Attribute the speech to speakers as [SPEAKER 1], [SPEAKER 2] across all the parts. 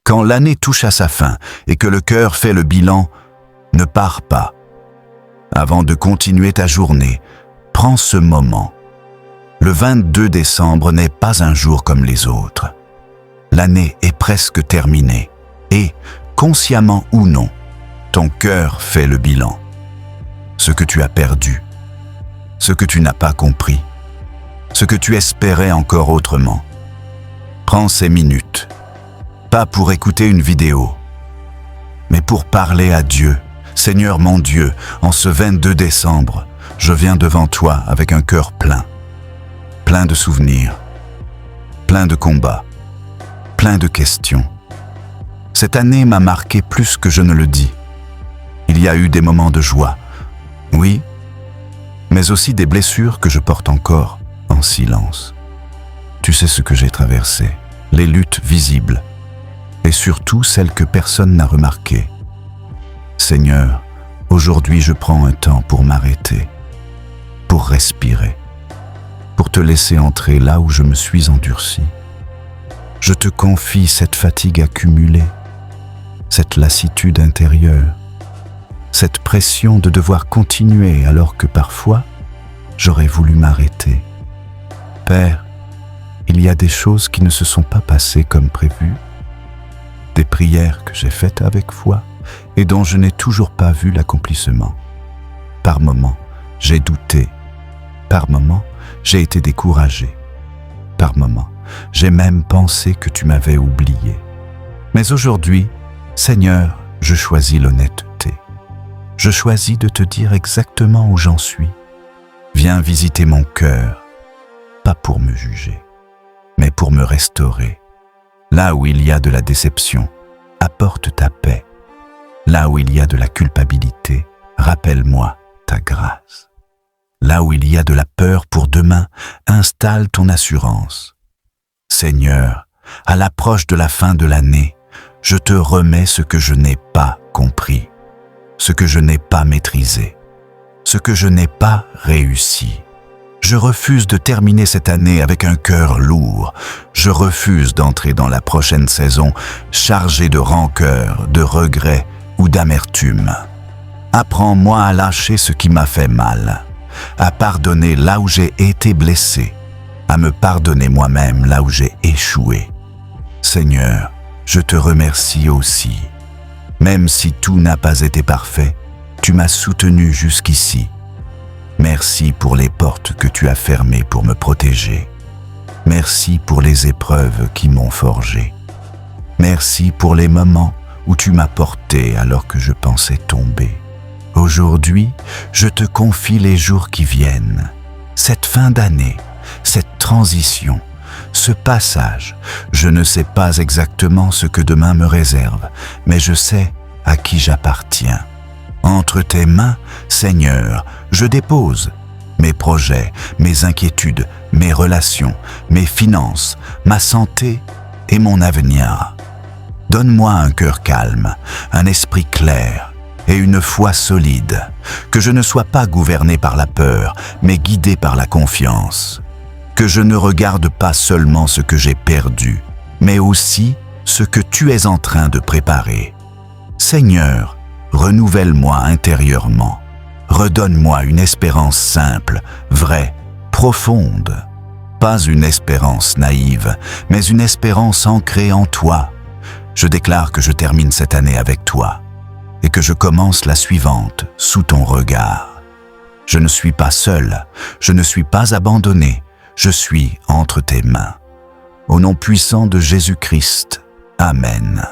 [SPEAKER 1] Quand l'année touche à sa fin et que le cœur fait le bilan, ne pars pas. Avant de continuer ta journée, prends ce moment. Le 22 décembre n'est pas un jour comme les autres. L'année est presque terminée et, consciemment ou non, ton cœur fait le bilan. Ce que tu as perdu, ce que tu n'as pas compris, ce que tu espérais encore autrement. Prends ces minutes, pas pour écouter une vidéo, mais pour parler à Dieu. Seigneur mon Dieu, en ce 22 décembre, je viens devant toi avec un cœur plein de souvenirs, plein de combats, plein de questions. Cette année m'a marqué plus que je ne le dis. Il y a eu des moments de joie, oui, mais aussi des blessures que je porte encore en silence. Tu sais ce que j'ai traversé, les luttes visibles, et surtout celles que personne n'a remarquées. Seigneur, aujourd'hui je prends un temps pour m'arrêter, pour respirer, pour te laisser entrer là où je me suis endurci. Je te confie cette fatigue accumulée, cette lassitude intérieure, cette pression de devoir continuer alors que parfois j'aurais voulu m'arrêter. Père, il y a des choses qui ne se sont pas passées comme prévu, des prières que j'ai faites avec foi et dont je n'ai toujours pas vu l'accomplissement. Par moments, j'ai douté. Par moments, j'ai été découragé. Par moments, j'ai même pensé que tu m'avais oublié. Mais aujourd'hui, Seigneur, je choisis l'honnêteté. Je choisis de te dire exactement où j'en suis. Viens visiter mon cœur, pas pour me juger, mais pour me restaurer. Là où il y a de la déception, apporte ta paix. Là où il y a de la culpabilité, rappelle-moi ta grâce. Là où il y a de la peur pour demain, installe ton assurance. Seigneur, à l'approche de la fin de l'année, je te remets ce que je n'ai pas compris, ce que je n'ai pas maîtrisé, ce que je n'ai pas réussi. Je refuse de terminer cette année avec un cœur lourd. Je refuse d'entrer dans la prochaine saison chargé de rancœur, de regrets ou d'amertume. Apprends-moi à lâcher ce qui m'a fait mal, à pardonner là où j'ai été blessé, à me pardonner moi-même là où j'ai échoué. Seigneur, je te remercie aussi. Même si tout n'a pas été parfait, tu m'as soutenu jusqu'ici. Merci pour les portes que tu as fermées pour me protéger. Merci pour les épreuves qui m'ont forgé. Merci pour les moments où tu m'as porté alors que je pensais tomber. Aujourd'hui, je te confie les jours qui viennent, cette fin d'année, cette transition, ce passage. Je ne sais pas exactement ce que demain me réserve, mais je sais à qui j'appartiens. Entre tes mains, Seigneur, je dépose mes projets, mes inquiétudes, mes relations, mes finances, ma santé et mon avenir. Donne-moi un cœur calme, un esprit clair et une foi solide, que je ne sois pas gouverné par la peur, mais guidé par la confiance. Que je ne regarde pas seulement ce que j'ai perdu, mais aussi ce que tu es en train de préparer. Seigneur, renouvelle-moi intérieurement. Redonne-moi une espérance simple, vraie, profonde. Pas une espérance naïve, mais une espérance ancrée en toi. Je déclare que je termine cette année avec toi et que je commence la suivante sous ton regard. Je ne suis pas seul, je ne suis pas abandonné, je suis entre tes mains. Au nom puissant de Jésus-Christ, Amen.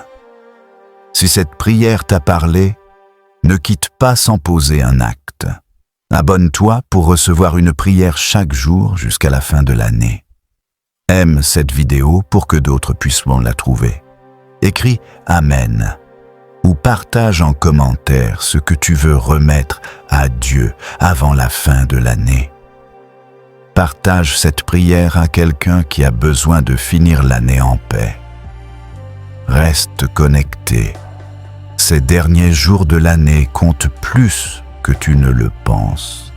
[SPEAKER 1] Si cette prière t'a parlé, ne quitte pas sans poser un acte. Abonne-toi pour recevoir une prière chaque jour jusqu'à la fin de l'année. Aime cette vidéo pour que d'autres puissent la trouver. Écris « Amen » ou partage en commentaire ce que tu veux remettre à Dieu avant la fin de l'année. Partage cette prière à quelqu'un qui a besoin de finir l'année en paix. Reste connecté. Ces derniers jours de l'année comptent plus que tu ne le penses.